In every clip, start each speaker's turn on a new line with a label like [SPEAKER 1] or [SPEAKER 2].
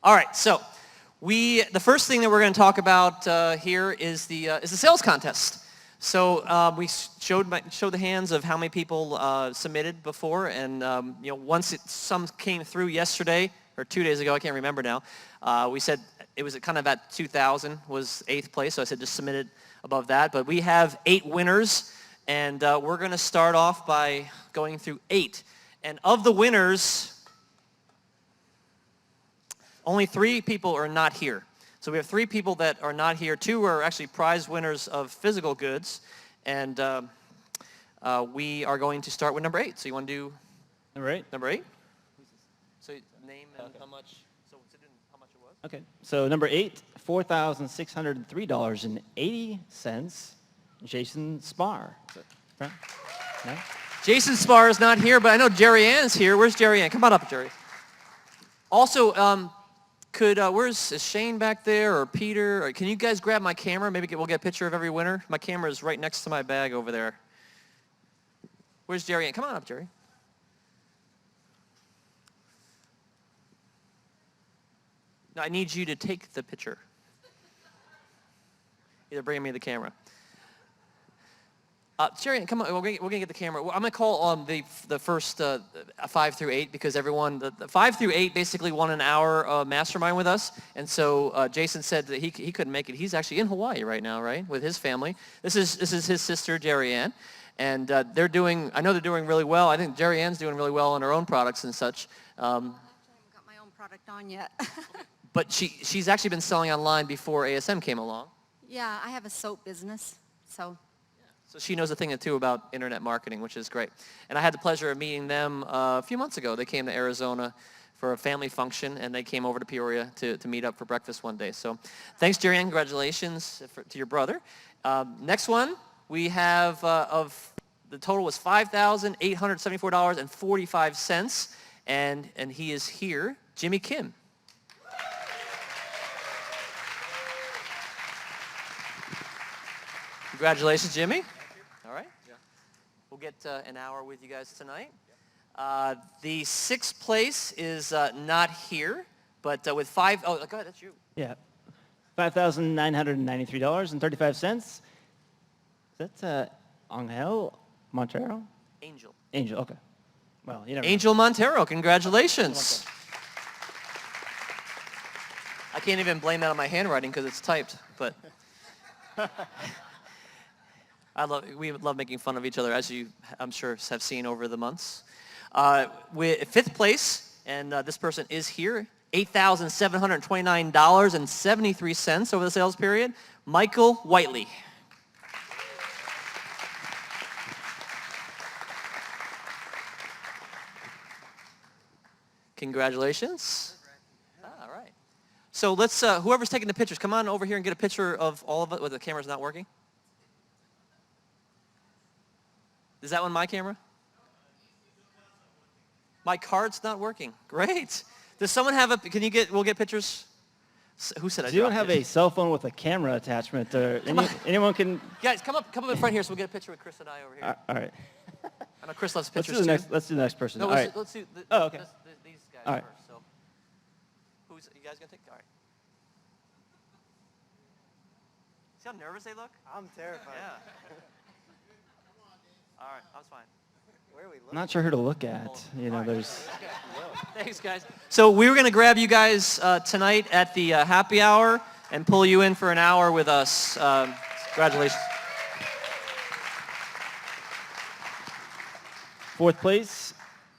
[SPEAKER 1] All right, so the first thing that we're going to talk about here is the sales contest. So we showed the hands of how many people submitted before, and once some came through yesterday or 2 days ago, I can't remember now. We said it was kind of at 2,000 was 8th place, so I said just submit it above that. But we have 8 winners, and we're going to start off by going through 8. And of the winners, only 3 people are not here. So we have 3 people that are not here. 2 are actually prize winners of physical goods. And we are going to start with number 8. So you want to do
[SPEAKER 2] Number 8?
[SPEAKER 1] number 8? So name and how much, so how much it was?
[SPEAKER 2] Okay. So number 8, $4,603.80. Jason Spar. Is that right? No?
[SPEAKER 1] Jason Spar is not here, but I know Jerry Ann's here. Where's Jerry Ann? Come on up, Jerry. Also, is Shane back there or Peter? Or can you guys grab my camera? Maybe we'll get a picture of every winner. My camera is right next to my bag over there. Where's Jerry Ann? Come on up, Jerry. No, I need you to take the picture. Either bring me the camera. Jerry, come on. We're gonna get the camera. I'm gonna call on the first 5 through 8 because everyone the 5 through 8 basically won an hour mastermind with us, and so Jason said that he couldn't make it. He's actually in Hawaii right now, right, with his family. This is his sister Jerry Ann, and I know they're doing really well. I think Jerry Ann's doing really well on her own products and such.
[SPEAKER 3] Actually, I haven't got my own product on yet.
[SPEAKER 1] But she's actually been selling online before ASM came along.
[SPEAKER 3] Yeah, I have a soap business, so.
[SPEAKER 1] So she knows a thing or two about internet marketing, which is great. And I had the pleasure of meeting them a few months ago. They came to Arizona for a family function, and they came over to Peoria to meet up for breakfast one day. So thanks, Jerry Ann. Congratulations to your brother. Next one, we have the total was $5,874.45, and he is here, Jimmy Kim. Congratulations, Jimmy. All right. Yeah. We'll get an hour with you guys tonight. The 6th place is not here, but with 5, go ahead, that's you.
[SPEAKER 2] Yeah. $5,993.35. That's Angel Montero?
[SPEAKER 1] Angel.
[SPEAKER 2] Angel, okay. Well, you never
[SPEAKER 1] Angel Montero, congratulations. I can't even blame that on my handwriting because it's typed, but we love making fun of each other, as you, I'm sure, have seen over the months. With 5th place, and this person is here, $8,729.73 over the sales period, Michael Whiteley. Congratulations. All right. So let's, whoever's taking the pictures, come on over here and get a picture of all of it. The camera's not working. Is that one my camera? My card's not working. Great. Does someone have we'll get pictures? Who said I
[SPEAKER 2] Does anyone
[SPEAKER 1] dropped
[SPEAKER 2] have
[SPEAKER 1] it?
[SPEAKER 2] a cell phone with a camera attachment? Or anyone can...
[SPEAKER 1] Guys, come up in front here so we'll get a picture with Chris and I over here.
[SPEAKER 2] All right.
[SPEAKER 1] I know Chris loves
[SPEAKER 2] Let's
[SPEAKER 1] pictures
[SPEAKER 2] do the
[SPEAKER 1] too.
[SPEAKER 2] next person.
[SPEAKER 1] No,
[SPEAKER 2] All right.
[SPEAKER 1] let's do
[SPEAKER 2] Okay.
[SPEAKER 1] these guys
[SPEAKER 2] All right.
[SPEAKER 1] first. So, you guys gonna take? All right. See how nervous they look?
[SPEAKER 4] I'm terrified.
[SPEAKER 1] Yeah. All right, I was fine.
[SPEAKER 4] Where are we looking?
[SPEAKER 2] I'm not sure who to look at. There's...
[SPEAKER 1] Thanks, guys. So we were going to grab you guys tonight at the happy hour and pull you in for an hour with us. Congratulations.
[SPEAKER 2] 4th place.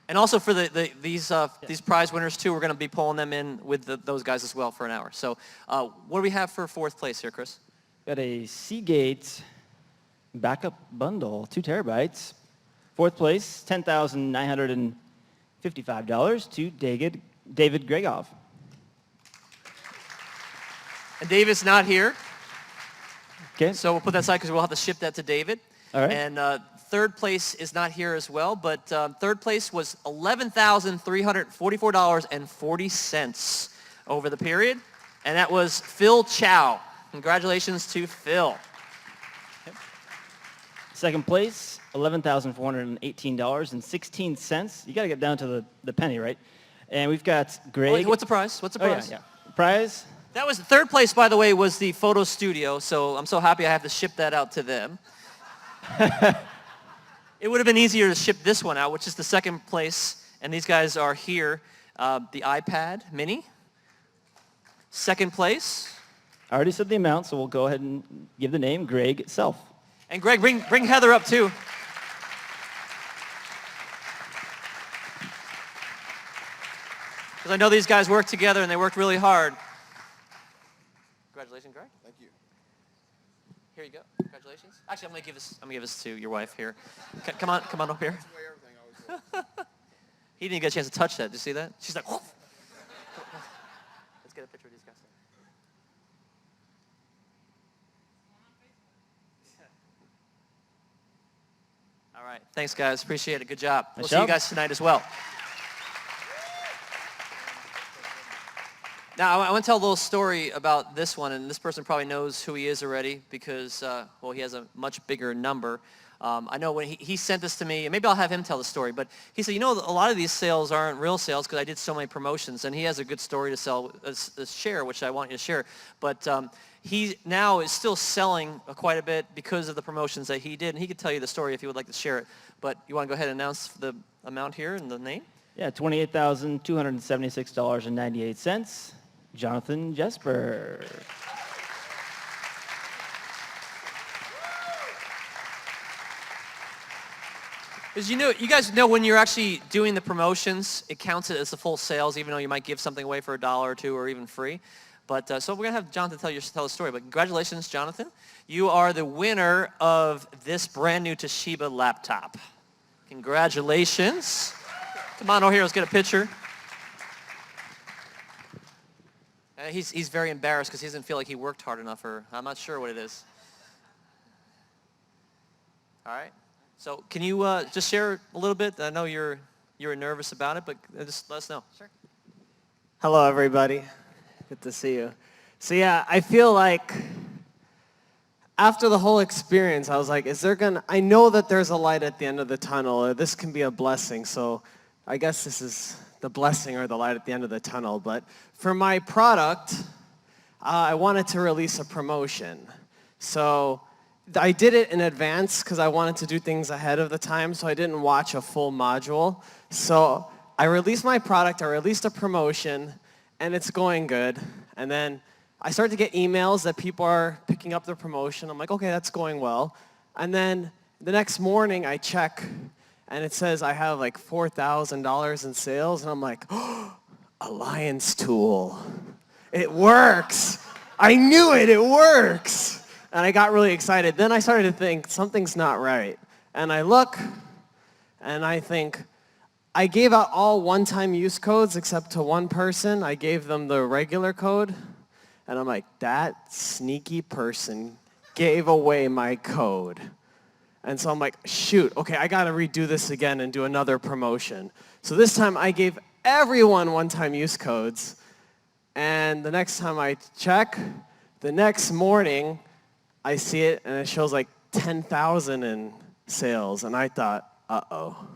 [SPEAKER 1] And also for these prize winners, too, we're going to be pulling them in with those guys as well for an hour. So what do we have for 4th place here, Chris?
[SPEAKER 2] Got a Seagate backup bundle, 2 terabytes. 4th place, $10,955 to David Gregov.
[SPEAKER 1] And David's not here.
[SPEAKER 2] Okay.
[SPEAKER 1] So we'll put that aside because we'll have to ship that to David.
[SPEAKER 2] All right.
[SPEAKER 1] And 3rd place is not here as well, but 3rd place was $11,344.40 over the period. And that was Phil Chow. Congratulations to Phil.
[SPEAKER 2] 2nd place, $11,418.16. You got to get down to the penny, right? And we've got Greg.
[SPEAKER 1] What's the price? What's the price?
[SPEAKER 2] Yeah. prize.
[SPEAKER 1] That was third place, by the way, was the photo studio. So I'm so happy I have to ship that out to them. It would have been easier to ship this one out, which is the second place. And these guys are here. The iPad Mini. Second place.
[SPEAKER 2] I already said the amount, so we'll go ahead and give the name, Greg itself.
[SPEAKER 1] And Greg, bring Heather up too. Because I know these guys work together and they worked really hard. Congratulations, Greg.
[SPEAKER 4] Thank you.
[SPEAKER 1] Here you go. Congratulations. Actually, I'm gonna give this to your wife here. Come on up here. He didn't get a chance to touch that. Did you see that? She's like, whoof. Let's get a picture of these guys. All right. Thanks, guys. Appreciate it. Good job. We'll see you guys tonight as well. Now, I want to tell a little story about this one, and this person probably knows who he is already because, well, he has a much bigger number. I know when he sent this to me, and maybe I'll have him tell the story, but he said, you know, a lot of these sales aren't real sales because I did so many promotions, and he has a good story to sell, share, which I want you to share. But he now is still selling quite a bit because of the promotions that he did, and he could tell you the story if you would like to share it. But you want to go ahead and announce the amount here and the name?
[SPEAKER 2] Yeah, $28,276.98. Jonathan Jesper.
[SPEAKER 1] Because you guys know when you're actually doing the promotions, it counts it as the full sales, even though you might give something away for $1 or $2 or even free. But so we're gonna have Jonathan tell the story. But congratulations, Jonathan! You are the winner of this brand new Toshiba laptop. Congratulations! Come on over here, let's get a picture. He's very embarrassed because he doesn't feel like he worked hard enough, or I'm not sure what it is. All right. So can you just share a little bit? I know you're nervous about it, but just let us know. Sure.
[SPEAKER 5] Hello, everybody. Good to see you. So yeah, I feel like after the whole experience, I was like, I know that there's a light at the end of the tunnel, or this can be a blessing. So I guess this is the blessing or the light at the end of the tunnel. But for my product, I wanted to release a promotion. So I did it in advance because I wanted to do things ahead of the time, so I didn't watch a full module. So I released my product, I released a promotion, and it's going good. And then I started to get emails that people are picking up the promotion. I'm like, okay, that's going well. And then the next morning I check, and it says I have like $4,000 in sales, and I'm like, oh, Alliance Tool. It works. I knew it, it works. And I got really excited. Then I started to think, something's not right. And I look, and I think, I gave out all one-time use codes except to one person. I gave them the regular code. And I'm like, that sneaky person gave away my code. And so I'm like, shoot, okay, I gotta redo this again and do another promotion. So this time I gave everyone one-time use codes. And the next time I check, the next morning, I see it, and it shows like 10,000 in sales, and I thought, uh-oh.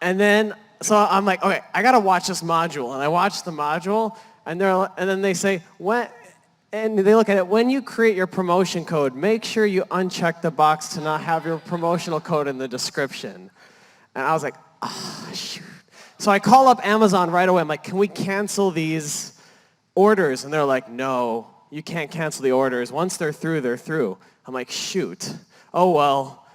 [SPEAKER 5] And then, so I'm like, okay, I gotta watch this module, and I watch the module, and then they say, and they look at it, when you create your promotion code, make sure you uncheck the box to not have your promotional code in the description. And I was like, ah, shoot. So I call up Amazon right away. I'm like, can we cancel these orders? And they're like, no. You can't cancel the orders. Once they're through, they're through. I'm like, shoot. Oh, well.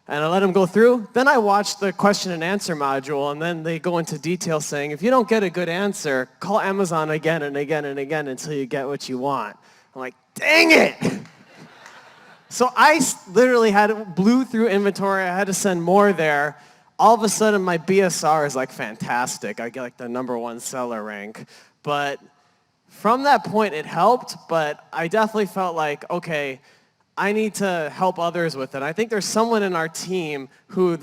[SPEAKER 5] And I let them go through. Then I watched the question and answer module, and then they go into detail saying, if you don't get a good answer, call Amazon again and again and again until you get what you want. I'm like, dang it. So I literally blew through inventory. I had to send more there. All of a sudden, my BSR is like fantastic. I get like the #1 seller rank. But from that point, it helped, but I definitely felt like, okay, I need to help others with it. I think there's someone in our team who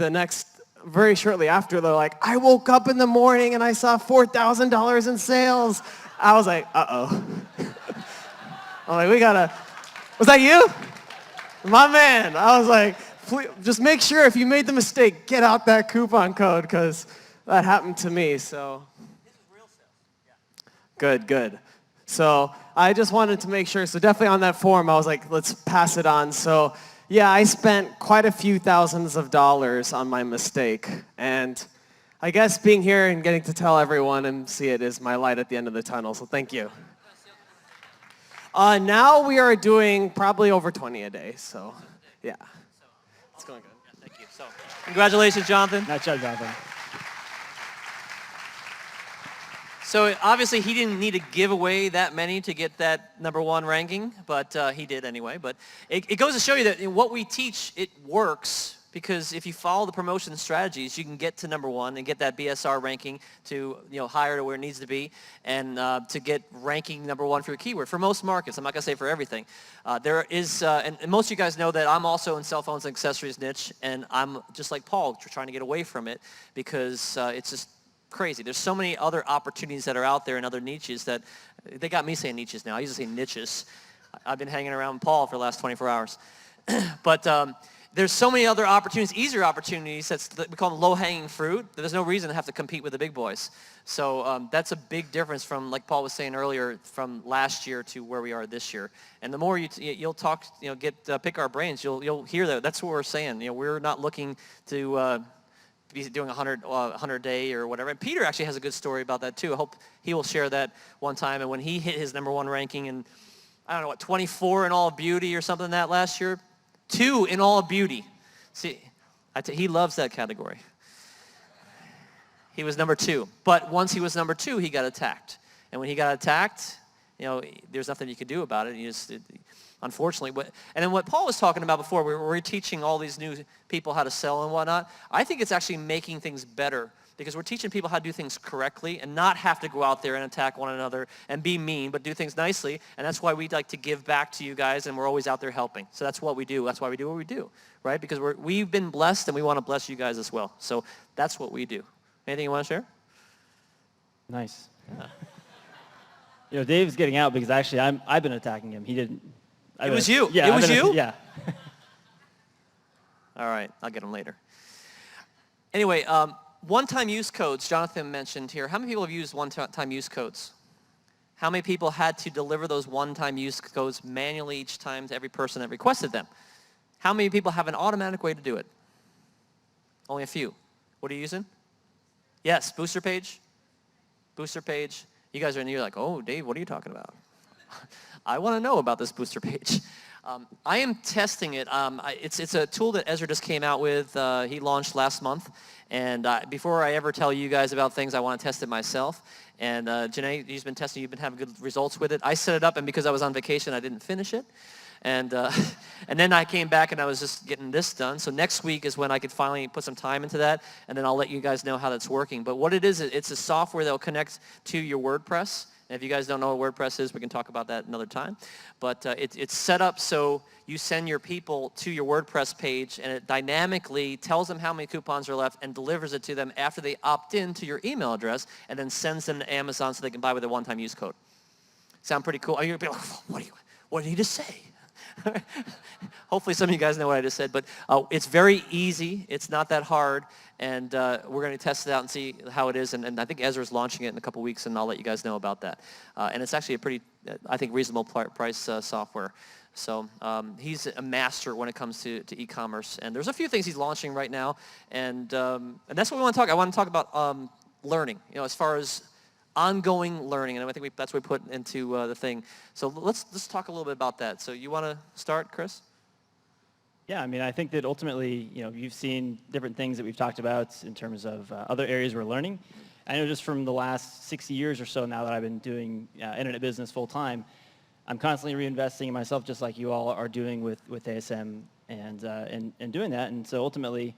[SPEAKER 5] very shortly after, they're like, I woke up in the morning and I saw $4,000 in sales. I was like, uh-oh. I'm like, was that you? My man. I was like, please, just make sure if you made the mistake, get out that coupon code, because that happened to me, so. This is real sales. Yeah. Good, good. So I just wanted to make sure, so definitely on that form, I was like, let's pass it on. So yeah, I spent quite a few thousands of dollars on my mistake. And I guess being here and getting to tell everyone and see it is my light at the end of the tunnel, so thank you. Now we are doing probably over 20 a day, so yeah. It's going good.
[SPEAKER 1] Thank you. So, congratulations, Jonathan.
[SPEAKER 2] Nice job, Jonathan.
[SPEAKER 1] So obviously he didn't need to give away that many to get that #1 ranking, but he did anyway. But it goes to show you that what we teach, it works, because if you follow the promotion strategies, you can get to #1 and get that BSR ranking to higher to where it needs to be, and to get ranking #1 for your keyword. For most markets, I'm not gonna say for everything. There is, and most of you guys know that I'm also in cell phones and accessories niche, and I'm just like Paul, trying to get away from it because it's just crazy. There's so many other opportunities that are out there in other niches that they got me saying niches now. I used to say niches. I've been hanging around Paul for the last 24 hours. But there's so many other opportunities, easier opportunities, we call them low-hanging fruit. There's no reason to have to compete with the big boys. So that's a big difference from, like Paul was saying earlier, from last year to where we are this year. And the more you'll talk, pick our brains, you'll hear that. That's what we're saying. We're not looking to be doing 100 day or whatever. And Peter actually has a good story about that too. I hope he will share that one time. And when he hit his #1 ranking in, I don't know, 24 in all of beauty or something that last year, 2 in all of beauty. See, he loves that category. He was #2. But once he was #2, he got attacked. And when he got attacked, there's nothing you could do about it. Unfortunately. And then what Paul was talking about before, we're teaching all these new people how to sell and whatnot. I think it's actually making things better, because we're teaching people how to do things correctly and not have to go out there and attack one another and be mean, but do things nicely. And that's why we like to give back to you guys, and we're always out there helping. So that's what we do. That's why we do what we do, right? Because we've been blessed, and we want to bless you guys as well. So that's what we do. Anything you want to share?
[SPEAKER 2] Nice. Dave's getting out because actually I've been attacking him. He didn't.
[SPEAKER 1] It was you.
[SPEAKER 2] Yeah,
[SPEAKER 1] it was you?
[SPEAKER 2] Yeah.
[SPEAKER 1] All right, I'll get them later. Anyway, one-time use codes, Jonathan mentioned here. How many people have used one-time use codes? How many people had to deliver those one-time use codes manually each time to every person that requested them? How many people have an automatic way to do it? Only a few. What are you using? Yes, Booster Page. Booster Page. You guys are in here like, oh, Dave, what are you talking about? I want to know about this Booster Page. I am testing it. It's a tool that Ezra just came out with. He launched last month. And before I ever tell you guys about things, I want to test it myself. And Janae, you've been testing. You've been having good results with it. I set it up, and because I was on vacation, I didn't finish it. And and then I came back, and I was just getting this done. So next week is when I could finally put some time into that, and then I'll let you guys know how that's working. But what it is, it's a software that will connect to your WordPress. And if you guys don't know what WordPress is, we can talk about that another time. But it's set up so you send your people to your WordPress page, and it dynamically tells them how many coupons are left and delivers it to them after they opt in to your email address, and then sends them to Amazon so they can buy with a one-time use code. Sound pretty cool? You're going to be like, what did he just say? Hopefully some of you guys know what I just said, but it's very easy. It's not that hard, and we're going to test it out and see how it is, and I think Ezra's launching it in a couple weeks, and I'll let you guys know about that. And it's actually a pretty, I think, reasonable price software. So he's a master when it comes to e-commerce, and there's a few things he's launching right now, and that's what we want to talk. I want to talk about learning, as far as ongoing learning, and I think that's what we put into the thing. So let's talk a little bit about that. So you want to start, Chris?
[SPEAKER 2] Yeah, I mean, I think that ultimately, you've seen different things that we've talked about in terms of other areas we're learning. I know just from the last 6 years or so now that I've been doing internet business full time, I'm constantly reinvesting in myself, just like you all are doing with ASM and doing that. And so ultimately,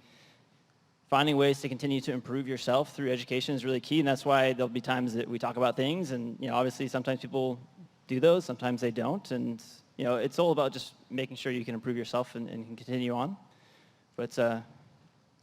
[SPEAKER 2] finding ways to continue to improve yourself through education is really key, and that's why there'll be times that we talk about things, and obviously sometimes people do those, sometimes they don't, and it's all about just making sure you can improve yourself and can continue on. But go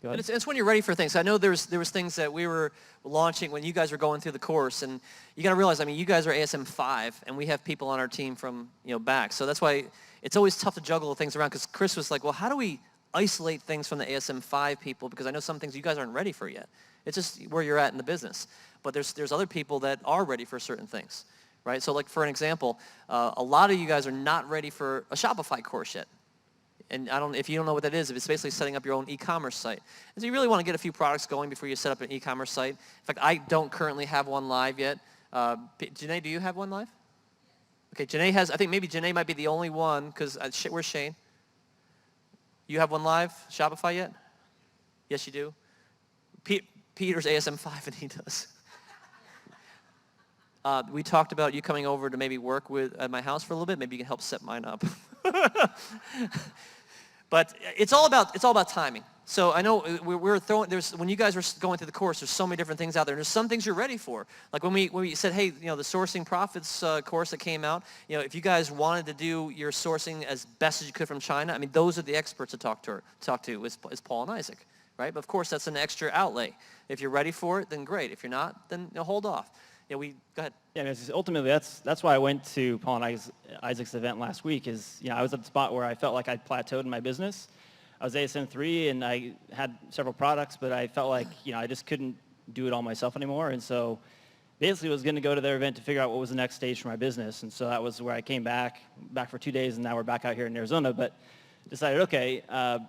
[SPEAKER 2] ahead.
[SPEAKER 1] And it's when you're ready for things. I know there was things that we were launching when you guys were going through the course, and you got to realize, I mean, you guys are ASM 5, and we have people on our team from back, so that's why it's always tough to juggle things around. Because Chris was like, well, how do we isolate things from the ASM 5 people, because I know some things you guys aren't ready for yet. It's just where you're at in the business. But there's other people that are ready for certain things, right? So like for an example, a lot of you guys are not ready for a Shopify course yet. And if you don't know what that is, it's basically setting up your own e-commerce site. And so you really want to get a few products going before you set up an e-commerce site. In fact, I don't currently have one live yet. Janae, do you have one live? Okay, Janae has, I think maybe Janae might be the only one, because where's Shane? You have one live, Shopify yet? Yes, you do? Peter's ASM5 and he does. We talked about you coming over to maybe work at my house for a little bit. Maybe you can help set mine up. But it's all about timing. So I know when you guys were going through the course, there's so many different things out there. And there's some things you're ready for. Like when we said, hey, the Sourcing Profits course that came out, if you guys wanted to do your sourcing as best as you could from China, I mean, those are the experts to talk to is Paul and Isaac, right? But of course, that's an extra outlay. If you're ready for it, then great. If you're not, then hold off. Go ahead.
[SPEAKER 2] Yeah, ultimately that's why I went to Paul and Isaac's event last week. I was at the spot where I felt like I'd plateaued in my business. I was ASM 3 and I had several products, but I felt like I just couldn't do it all myself anymore. And so basically, I was going to go to their event to figure out what was the next stage for my business. And so that was where I came back for 2 days, and now we're back out here in Arizona. But decided, okay, going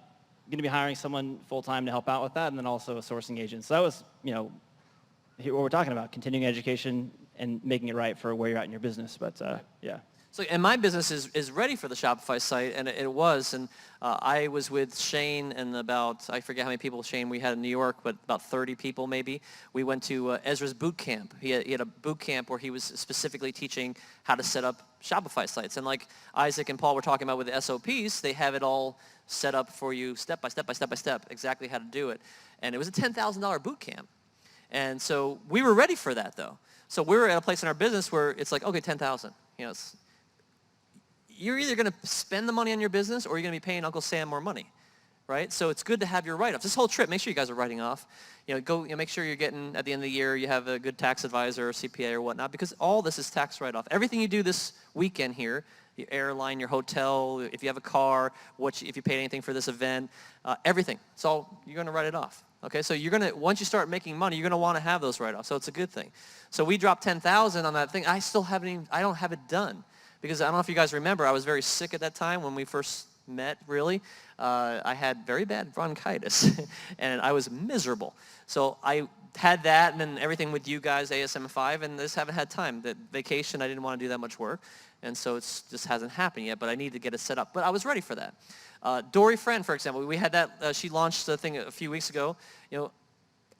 [SPEAKER 2] to be hiring someone full time to help out with that, and then also a sourcing agent. So that was what we're talking about, continuing education and making it right for where you're at in your business. But yeah.
[SPEAKER 1] So, and my business is ready for the Shopify site, and it was. And I was with Shane and I forget how many people, Shane, we had in New York, but about 30 people maybe. We went to Ezra's boot camp. He had a boot camp where he was specifically teaching how to set up Shopify sites. And like Isaac and Paul were talking about with the SOPs, they have it all set up for you step by step, exactly how to do it. And it was a $10,000 boot camp. And so we were ready for that, though. So we were at a place in our business where it's like, okay, 10,000. You're either going to spend the money on your business or you're going to be paying Uncle Sam more money, right? So it's good to have your write-offs. This whole trip, make sure you guys are writing off. Make sure you're getting, at the end of the year, you have a good tax advisor or CPA or whatnot, because all this is tax write-off. Everything you do this weekend here, your airline, your hotel, if you have a car, if you paid anything for this event, everything. It's all, you're going to write it off. Okay, so once you start making money, you're going to want to have those write-offs. So it's a good thing. So we dropped 10,000 on that thing. I don't have it done. Because I don't know if you guys remember, I was very sick at that time when we first met, really. I had very bad bronchitis, and I was miserable. So I had that, and then everything with you guys, ASM5, and just haven't had time. The vacation, I didn't want to do that much work, and so it just hasn't happened yet, but I need to get it set up. But I was ready for that. Dory Friend, for example, we had that, she launched the thing a few weeks ago.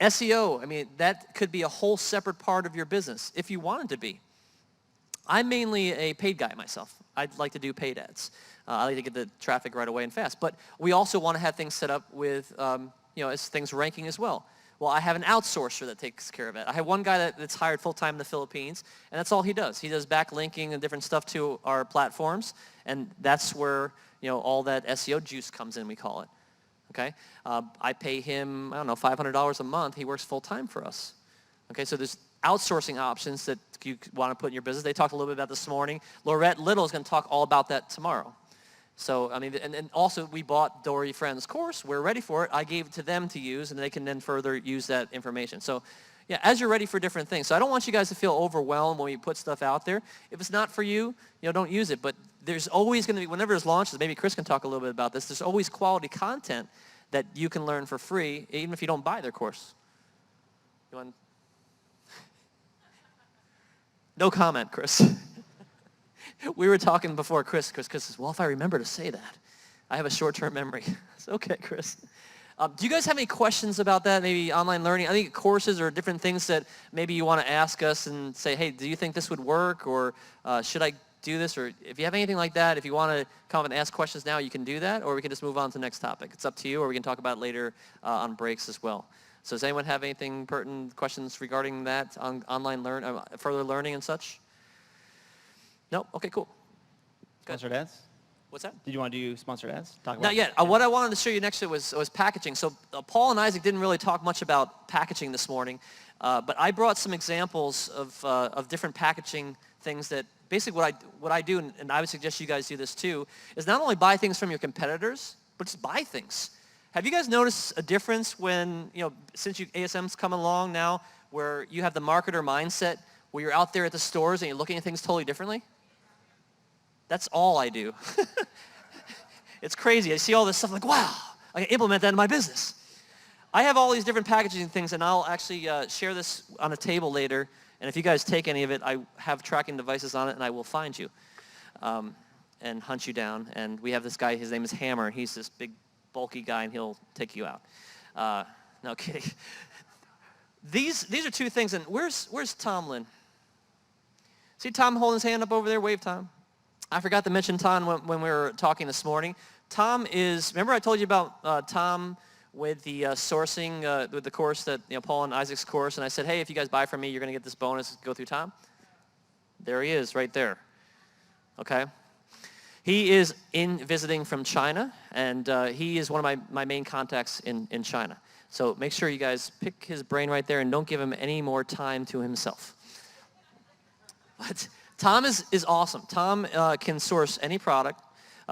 [SPEAKER 1] SEO, I mean, that could be a whole separate part of your business, if you wanted to be. I'm mainly a paid guy myself. I'd like to do paid ads. I like to get the traffic right away and fast. But we also want to have things set up with, as things ranking as well. Well, I have an outsourcer that takes care of it. I have one guy that's hired full-time in the Philippines, and that's all he does. He does backlinking and different stuff to our platforms, and that's where, all that SEO juice comes in, we call it. Okay? I pay him, $500 a month. He works full-time for us. Okay, so there's outsourcing options that you want to put in your business. They talked a little bit about this morning. Laurette Little is going to talk all about that tomorrow. So, and also we bought Dory Friend's course. We're ready for it. I gave it to them to use, and they can then further use that information. So, yeah, as you're ready for different things. So I don't want you guys to feel overwhelmed when we put stuff out there. If it's not for you, don't use it. But there's always going to be, whenever there's launches, maybe Chris can talk a little bit about this, there's always quality content that you can learn for free, even if you don't buy their course. You want? No comment, Chris. We were talking before, Chris says, well, if I remember to say that. I have a short-term memory. It's okay, Chris. Do you guys have any questions about that, maybe online learning? I think courses or different things that maybe you want to ask us and say, hey, do you think this would work? Or should I do this? Or if you have anything like that, if you want to come and ask questions now, you can do that. Or we can just move on to the next topic. It's up to you, or we can talk about it later on breaks as well. So does anyone have anything pertinent questions regarding that on online further learning and such? No? Okay, cool.
[SPEAKER 2] Sponsored ads?
[SPEAKER 1] What's that?
[SPEAKER 2] Did you want to do sponsored ads?
[SPEAKER 1] Not yet. What I wanted to show you next was packaging. So Paul and Isaac didn't really talk much about packaging this morning, but I brought some examples of different packaging things that basically what I do, and I would suggest you guys do this too, is not only buy things from your competitors, but just buy things. Have you guys noticed a difference when, since ASM's come along now, where you have the marketer mindset, where you're out there at the stores and you're looking at things totally differently? That's all I do. It's crazy. I see all this stuff like, wow, I can implement that in my business. I have all these different packaging things, and I'll actually share this on a table later. And if you guys take any of it, I have tracking devices on it, and I will find you and hunt you down. And we have this guy, his name is Hammer. He's this big, bulky guy, and he'll take you out. No kidding. These are two things, and where's Tomlin? See Tom holding his hand up over there? Wave, Tom. I forgot to mention Tom when we were talking this morning. Tom is, remember I told you about Tom with the sourcing, with the course that, Paul and Isaac's course, and I said, hey, if you guys buy from me, you're going to get this bonus, go through Tom? There he is, right there. Okay? He is visiting from China, and he is one of my main contacts in China. So make sure you guys pick his brain right there and don't give him any more time to himself. But Tom is awesome. Tom can source any product.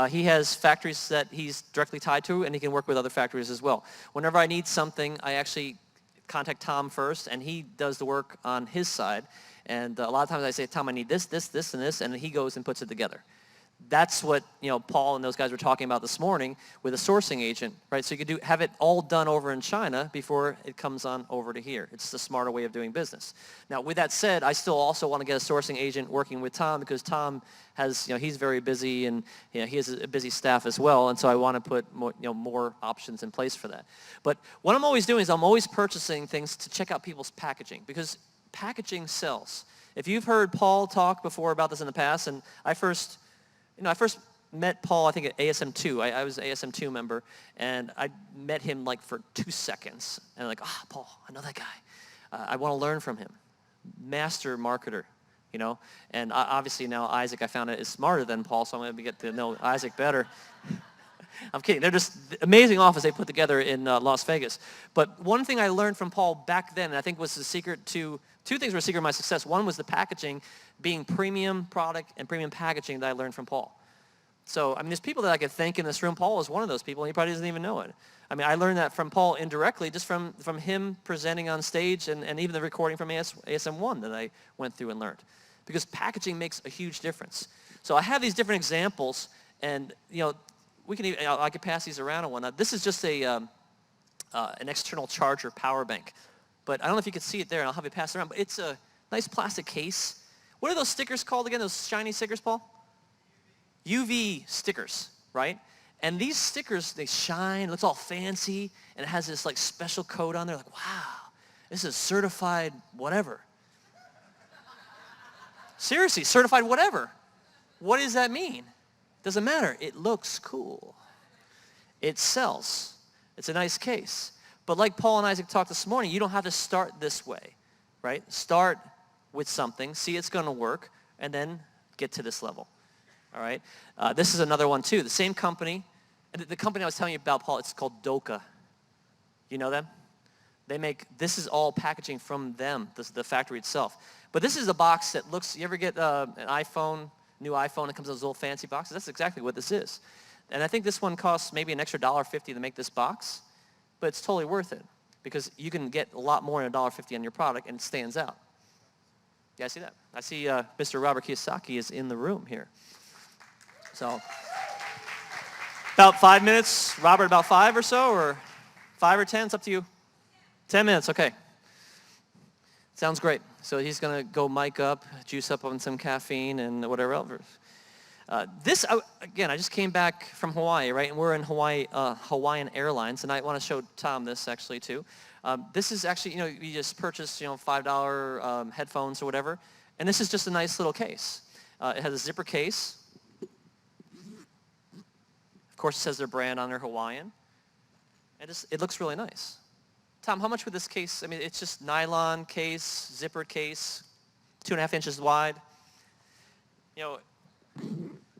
[SPEAKER 1] He has factories that he's directly tied to, and he can work with other factories as well. Whenever I need something, I actually contact Tom first, and he does the work on his side. And a lot of times I say, Tom, I need this, this, this, and this, and he goes and puts it together. That's what Paul and those guys were talking about this morning with a sourcing agent, right? So you could have it all done over in China before it comes on over to here. It's the smarter way of doing business. Now, with that said, I still also want to get a sourcing agent working with Tom because Tom has, he's very busy and he has a busy staff as well, and so I want to put more options in place for that. But what I'm always doing is I'm always purchasing things to check out people's packaging because packaging sells. If you've heard Paul talk before about this in the past, and I first met Paul, I think, at ASM2. I was an ASM2 member, and I met him like for 2 seconds. And I'm like, Paul, I know that guy. I want to learn from him. Master marketer, And obviously now Isaac, I found out, is smarter than Paul, so I'm going to get to know Isaac better. I'm kidding. They're just amazing office they put together in Las Vegas. But one thing I learned from Paul back then, and I think was the secret to, two things were the secret of my success. One was the packaging, being premium product and premium packaging that I learned from Paul. So, there's people that I could thank in this room. Paul is one of those people, and he probably doesn't even know it. I learned that from Paul indirectly, just from him presenting on stage and even the recording from ASM1 that I went through and learned. Because packaging makes a huge difference. So I have these different examples, and, we can even, I could pass these around and whatnot. This is just an external charger power bank. But I don't know if you can see it there, and I'll have it pass around. But it's a nice plastic case. What are those stickers called again, those shiny stickers, Paul? UV stickers, right? And these stickers, they shine, it looks all fancy, and it has this like special code on there, like, wow, this is certified whatever. Seriously, certified whatever. What does that mean? Doesn't matter. It looks cool. It sells. It's a nice case. But like Paul and Isaac talked this morning, you don't have to start this way, right? Start with something, see it's going to work, and then get to this level, all right? This is another one, too. The same company. The company I was telling you about, Paul, it's called Doka. You know them? This is all packaging from them, the factory itself. But this is a box that looks, you ever get an iPhone, new iPhone, it comes in those little fancy boxes? That's exactly what this is. And I think this one costs maybe an extra $1.50 to make this box, but it's totally worth it because you can get a lot more than $1.50 on your product and it stands out. Yeah, I see that. I see Mr. Robert Kiyosaki is in the room here. So, about 5 minutes. Robert, about 5 or so, or 5 or 10? It's up to you. 10 minutes, okay. Sounds great. So he's going to go mic up, juice up on some caffeine and whatever else. Again, I just came back from Hawaii, right? And we're in Hawaiian Airlines, and I want to show Tom this actually too. This is actually, you just purchase, $5 headphones or whatever, and this is just a nice little case. It has a zipper case. Of course, it says their brand on their Hawaiian. And it looks really nice. Tom, how much would this case, it's just nylon case, zippered case, 2.5 inches wide.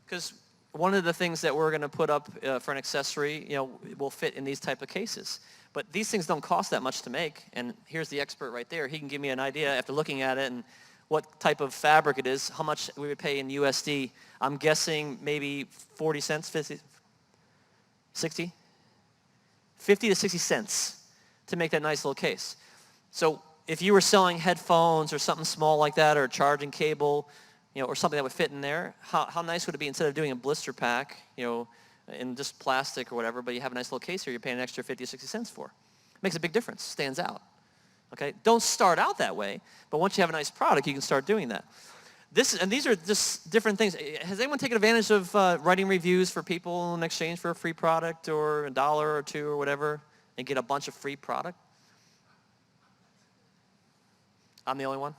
[SPEAKER 1] Because one of the things that we're going to put up for an accessory, will fit in these type of cases. But these things don't cost that much to make. And here's the expert right there. He can give me an idea after looking at it and what type of fabric it is, how much we would pay in USD. I'm guessing maybe 40 cents, 50, 60? 50 to 60 cents to make that nice little case. So if you were selling headphones or something small like that, or a charging cable, or something that would fit in there, how nice would it be instead of doing a blister pack, in just plastic or whatever, but you have a nice little case here you're paying an extra 50 or 60 cents for. Makes a big difference, stands out. Okay, don't start out that way, but once you have a nice product, you can start doing that. These are just different things. Has anyone taken advantage of writing reviews for people in exchange for a free product or $1 or $2 or whatever, and get a bunch of free product? I'm the only one.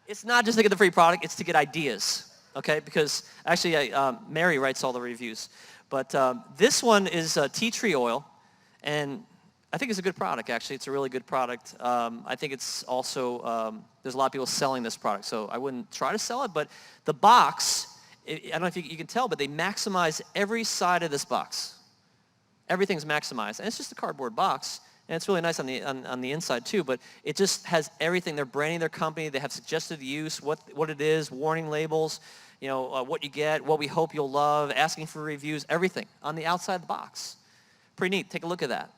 [SPEAKER 1] It's not just to get the free product, it's to get ideas, okay? Because actually, Mary writes all the reviews. But this one is tea tree oil, and I think it's a good product, actually. It's a really good product. I think it's also, there's a lot of people selling this product, so I wouldn't try to sell it. But the box, I don't know if you can tell, but they maximize every side of this box. Everything's maximized. And it's just a cardboard box, and it's really nice on the inside, too. But it just has everything. They're branding their company. They have suggested use, what it is, warning labels, what you get, what we hope you'll love, asking for reviews, everything on the outside of the box. Pretty neat. Take a look at that.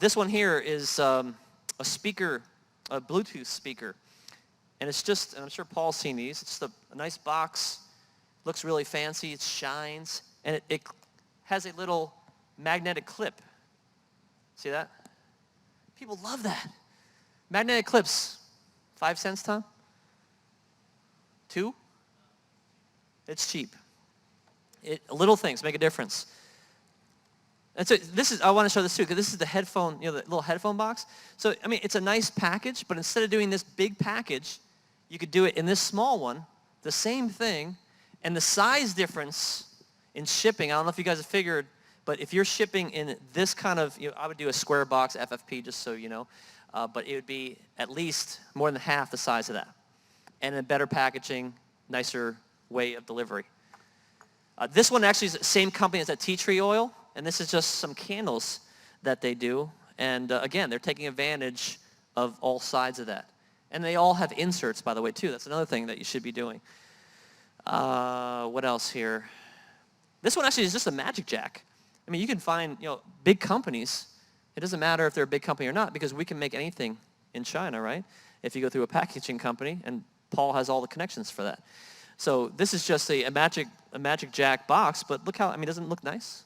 [SPEAKER 1] This one here is a speaker, a Bluetooth speaker. And it's just, and I'm sure Paul's seen these, it's just a nice box, looks really fancy, it shines, and it has a little magnetic clip. See that? People love that. Magnetic clips, 5 cents, Tom? 2? It's cheap. Little things make a difference. And so I want to show this too, because this is the headphone, the little headphone box. So, I mean, it's a nice package, but instead of doing this big package, you could do it in this small one, the same thing, and the size difference in shipping, I don't know if you guys have figured, but if you're shipping in this kind of, I would do a square box FFP, just so you know, but it would be at least more than half the size of that. And a better packaging, nicer way of delivery. This one actually is the same company as that tea tree oil. And this is just some candles that they do. And again, they're taking advantage of all sides of that. And they all have inserts, by the way, too. That's another thing that you should be doing. What else here? This one actually is just a Magic Jack. I mean, you can find, big companies. It doesn't matter if they're a big company or not, because we can make anything in China, right? If you go through a packaging company, and Paul has all the connections for that. So this is just a Magic Jack box, but look how, doesn't it look nice?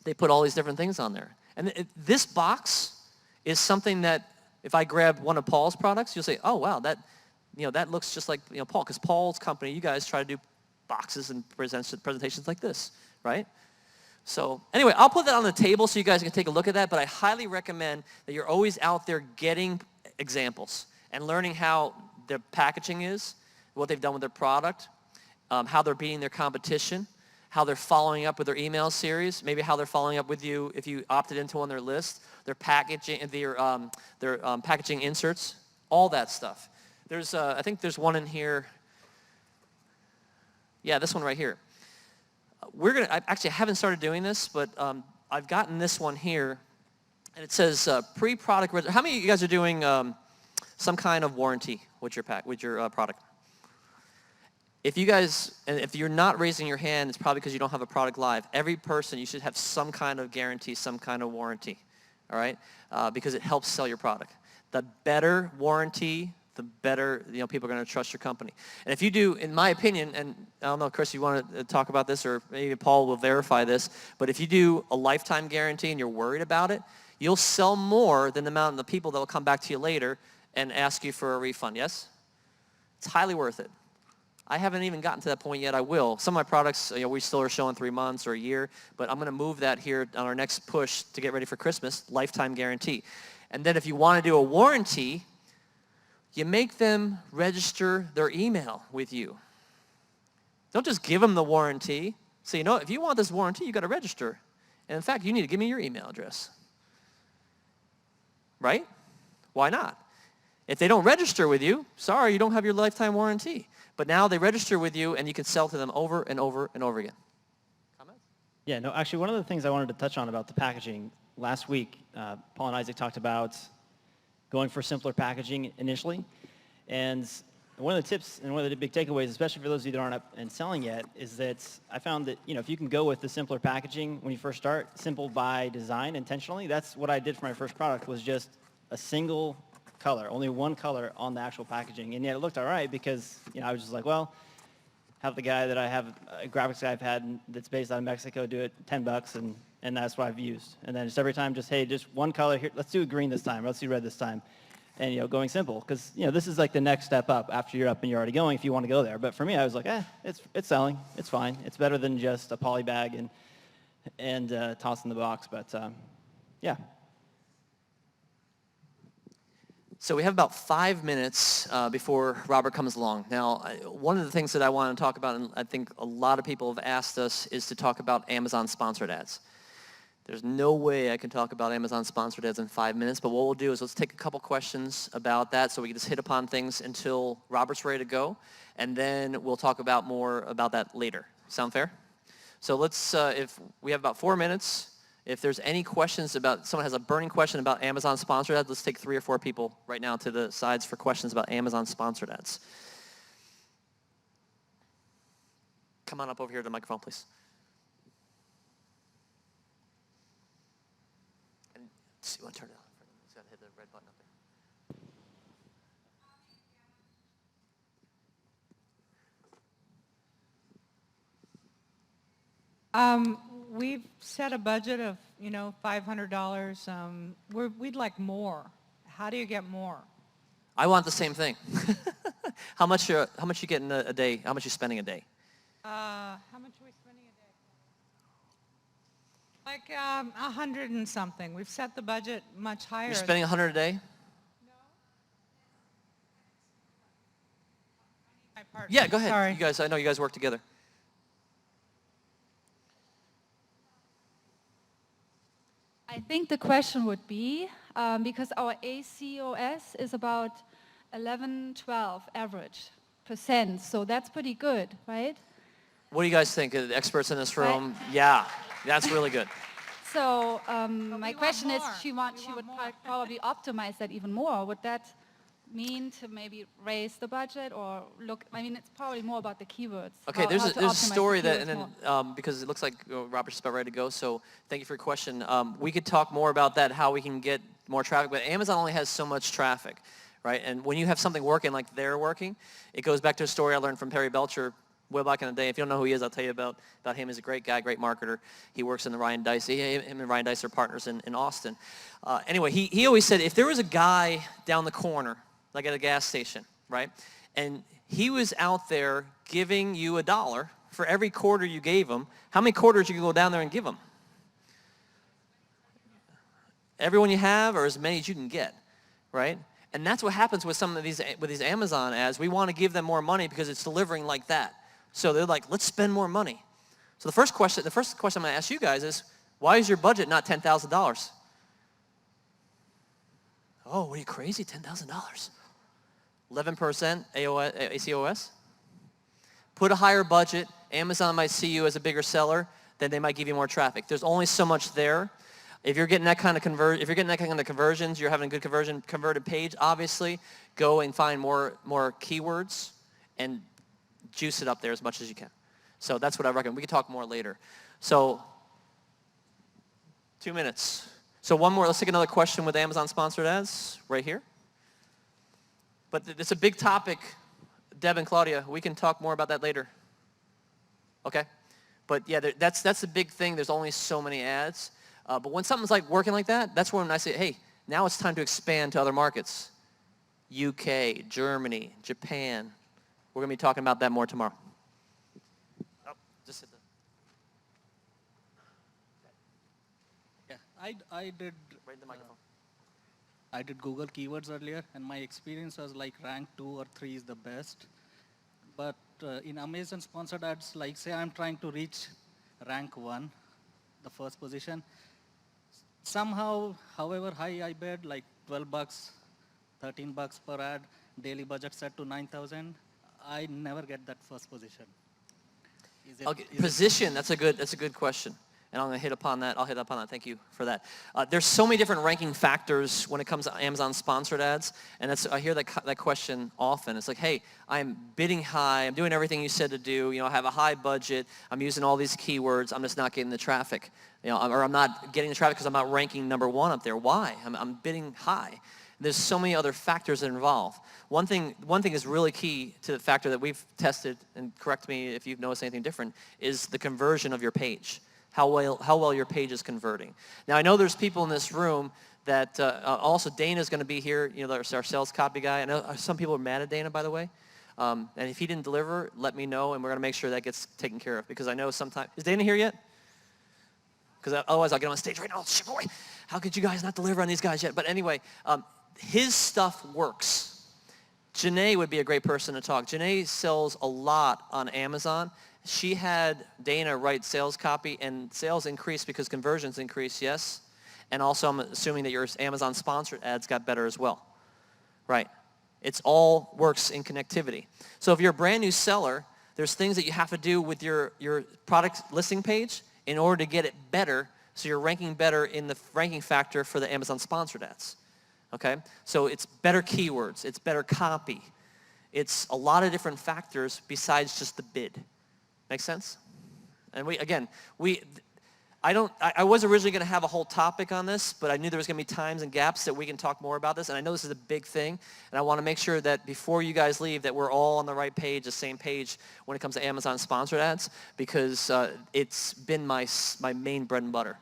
[SPEAKER 1] They put all these different things on there. And this box is something that if I grab one of Paul's products, you'll say, oh, wow, that looks just like Paul, because Paul's company, you guys try to do boxes and presentations like this, right? So anyway, I'll put that on the table so you guys can take a look at that, but I highly recommend that you're always out there getting examples and learning how their packaging is, what they've done with their product, how they're beating their competition, how they're following up with their email series, maybe how they're following up with you if you opted into on their list, their packaging, their packaging inserts, all that stuff. There's, I think there's one in here. Yeah, this one right here. I haven't started doing this, but I've gotten this one here, and it says pre-product. How many of you guys are doing some kind of warranty with your product? If you guys, and if you're not raising your hand, it's probably because you don't have a product live. Every person, you should have some kind of guarantee, some kind of warranty, all right? Because it helps sell your product. The better warranty, the better people are going to trust your company. And if you do, in my opinion, and I don't know, Chris, you want to talk about this, or maybe Paul will verify this, but if you do a lifetime guarantee and you're worried about it, you'll sell more than the amount of the people that will come back to you later and ask you for a refund, yes? It's highly worth it. I haven't even gotten to that point yet. I will. Some of my products, we still are showing 3 months or a year, but I'm going to move that here on our next push to get ready for Christmas, lifetime guarantee. And then if you want to do a warranty, you make them register their email with you. Don't just give them the warranty. So if you want this warranty, you got to register. And in fact, you need to give me your email address. Right? Why not? If they don't register with you, sorry, you don't have your lifetime warranty. But now they register with you, and you can sell to them over and over and over again. Comments?
[SPEAKER 2] Yeah, no, actually, one of the things I wanted to touch on about the packaging, last week, Paul and Isaac talked about going for simpler packaging initially. And one of the tips and one of the big takeaways, especially for those of you that aren't up and selling yet, is that I found that, if you can go with the simpler packaging when you first start, simple by design intentionally, that's what I did for my first product, was just a single color, only one color on the actual packaging. And yet it looked all right because, I was just like, well, have the guy that I have, a graphics guy I've had that's based out of Mexico, do it $10, and that's what I've used. And then just every time, hey, just one color here. Let's do green this time. Or let's do red this time. And, going simple. Because, this is like the next step up after you're up and you're already going if you want to go there. But for me, I was like, it's selling. It's fine. It's better than just a poly bag and toss in the box. But, yeah.
[SPEAKER 1] So we have about 5 minutes before Robert comes along. Now, one of the things that I want to talk about, and I think a lot of people have asked us, is to talk about Amazon sponsored ads. There's no way I can talk about Amazon sponsored ads in 5 minutes, but what we'll do is let's take a couple questions about that so we can just hit upon things until Robert's ready to go, and then we'll talk about more about that later. Sound fair? So let's, if we have about 4 minutes, if there's any questions about, someone has a burning question about Amazon sponsored ads, let's take 3 or 4 people right now to the sides for questions about Amazon sponsored ads. Come on up over here to the microphone, please. And see, you want to turn it on? He's got to hit the red button up there.
[SPEAKER 4] We've set a budget of, $500. We'd like more. How do you get more?
[SPEAKER 1] I want the same thing. How much you getting a day? How much you spending a day?
[SPEAKER 4] How much are we spending a day? Like 100 and something. We've set the budget much higher.
[SPEAKER 1] You're spending 100 a day?
[SPEAKER 4] My partner.
[SPEAKER 1] Yeah, go ahead.
[SPEAKER 4] Sorry.
[SPEAKER 1] You guys, I know you guys work together.
[SPEAKER 6] I think the question would be, because our ACOS is about 11, 12 average %, so that's pretty good, right?
[SPEAKER 1] What do you guys think? The experts in this room? Yeah, that's really good.
[SPEAKER 6] So my
[SPEAKER 4] want
[SPEAKER 6] question is,
[SPEAKER 4] more.
[SPEAKER 6] she
[SPEAKER 4] We
[SPEAKER 6] would
[SPEAKER 4] want more.
[SPEAKER 6] probably optimize that even more. Would that mean to maybe raise the budget or look? I mean, it's probably more about the keywords.
[SPEAKER 1] Okay,
[SPEAKER 6] how
[SPEAKER 1] there's
[SPEAKER 6] to
[SPEAKER 1] a
[SPEAKER 6] optimize
[SPEAKER 1] story
[SPEAKER 6] the
[SPEAKER 1] that, and
[SPEAKER 6] keywords
[SPEAKER 1] then
[SPEAKER 6] more.
[SPEAKER 1] because it looks like Robert's about ready to go, so thank you for your question. We could talk more about that, how we can get more traffic, but Amazon only has so much traffic, right? And when you have something working like they're working, it goes back to a story I learned from Perry Belcher way back in the day. If you don't know who he is, I'll tell you about him. He's a great guy, great marketer. He works in the Ryan Dice. Him and Ryan Dice are partners in Austin. Anyway, he always said if there was a guy down the corner, like at a gas station, right, and he was out there giving you $1 for every quarter you gave him, how many quarters you can go down there and give him? Everyone you have, or as many as you can get, right? And that's what happens with some of these Amazon ads. We want to give them more money because it's delivering like that. So they're like, let's spend more money. So the first question I'm going to ask you guys is, why is your budget not $10,000? Oh, what are you crazy? $10,000. 11% ACOS? Put a higher budget. Amazon might see you as a bigger seller, then they might give you more traffic. There's only so much there. If you're getting that kind of conversions, you're having a good converted page, obviously, go and find more keywords and juice it up there as much as you can. So that's what I recommend. We can talk more later. So 2 minutes. So one more. Let's take another question with Amazon sponsored ads right here. But it's a big topic, Deb and Claudia. We can talk more about that later. Okay? But yeah, that's the big thing. There's only so many ads. But when something's like working like that, that's when I say, hey, now it's time to expand to other markets. UK, Germany, Japan. We're going to be talking about that more tomorrow. Oh, just hit the...
[SPEAKER 7] Yeah, I did.
[SPEAKER 1] Right in the microphone.
[SPEAKER 7] I did Google keywords earlier, and my experience was like rank 2 or 3 is the best. But in Amazon sponsored ads, like say I'm trying to reach rank 1, the first position. Somehow, however high I bid, like $12, $13 per ad, daily budget set to 9,000, I never get that first position.
[SPEAKER 1] Position, that's a good question. and I'm going to hit upon that. I'll hit upon that. Thank you for that. There's so many different ranking factors when it comes to Amazon sponsored ads, and I hear that question often. It's like, hey, I'm bidding high. I'm doing everything you said to do. I have a high budget. I'm using all these keywords. I'm just not getting the traffic. Or I'm not getting the traffic because I'm not ranking number 1 up there. Why? I'm bidding high. There's so many other factors that are involved. One thing is really key to the factor that we've tested, and correct me if you've noticed anything different, is the conversion of your page. How well your page is converting. Now, I know there's people in this room that, also Dana's going to be here, there's our sales copy guy. I know some people are mad at Dana, by the way. And if he didn't deliver, let me know, and we're going to make sure that gets taken care of. Because I know sometimes, is Dana here yet? Because otherwise I'll get on stage right now, oh, shit, boy, how could you guys not deliver on these guys yet? But anyway, his stuff works. Janae would be a great person to talk. Janae sells a lot on Amazon. She had Dana write sales copy, and sales increased because conversions increased, yes? And also I'm assuming that your Amazon sponsored ads got better as well, right? It's all works in connectivity. So if you're a brand new seller, there's things that you have to do with your product listing page in order to get it better, so you're ranking better in the ranking factor for the Amazon sponsored ads. Okay? So it's better keywords, it's better copy. It's a lot of different factors besides just the bid. Make sense? And I was originally going to have a whole topic on this, but I knew there was going to be times and gaps that we can talk more about this, and I know this is a big thing, and I want to make sure that before you guys leave that we're all on the right page, the same page when it comes to Amazon sponsored ads, because it's been my main bread and butter,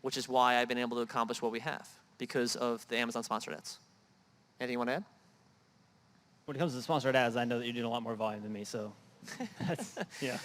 [SPEAKER 1] which is why I've been able to accomplish what we have, because of the Amazon sponsored ads. Anything you want to add?
[SPEAKER 2] When it comes to sponsored ads, I know that you're doing a lot more volume than me, so that's, yeah.